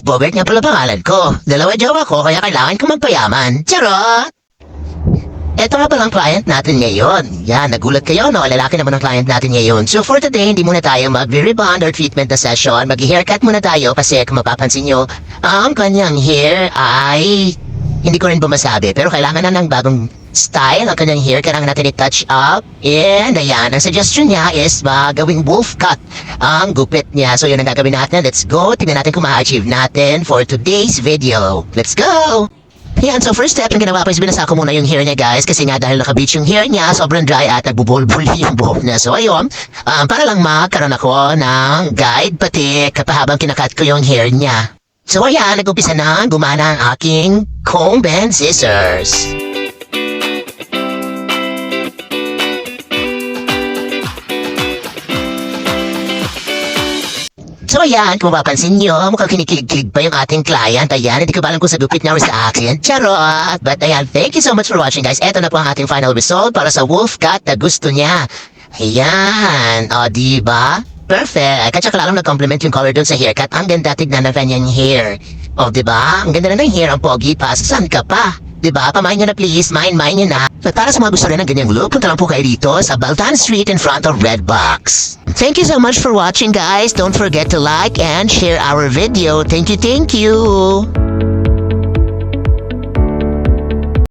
Bobert nga pala pangalan ko. Dalawa jowa ko kaya kailangan ko magpayaman. Charot! Eto nga palang client natin ngayon. Yan, nagulat kayo, no? Lalaki naman ang client natin ngayon. So for today, hindi muna tayo mag-rebond or treatment na session. Mag-haircut muna tayo kasi kung mapapansin nyo, ang kanyang hair ay hindi ko rin bumasabi. Pero kailangan na ng bagong style ang kanyang hair. Kailangan natin i-touch up. And ayan, ang suggestion niya is gawing wolf cut ang gupit niya. So yun ang gagawin natin. Let's go. Tingnan natin kung ma-achieve natin for today's video. Let's go! Yan, so first step yung ginawa ko is binasa ko muna yung hair niya guys kasi nga dahil naka-beach yung hair niya, sobrang dry at nagbubulbul yung buhok niya. So ayun, para lang magkaroon ako ng guide pati kapahabang kinakat ko yung hair niya. So ayan, nag-umpisa na gumana ang aking comb and scissors. So ayan, kung mapapansin nyo, mukhang kinikilig-kilig pa yung ating client. Ayan, hindi ko ba alam kung sa gupit niya or sa akin. Charot! But ayan, thank you so much for watching guys. Eto na po ang ating final result para sa wolf cut na gusto niya. Ayan, o diba? Perfect! At saka lalong nag-compliment yung color dun sa haircut. Ang ganda tignan na kanyang hair. O diba? Ang ganda na ng hair, ang pogi pa. Saan ka pa? Diba? Pamahin nyo na please. Mine nyo na. At para sa mga gusto rin ng ganyang look, punta lang po kayo dito sa Baltan Street in front of Redbox. Thank you so much for watching guys. Don't forget to like and share our video. Thank you, thank you.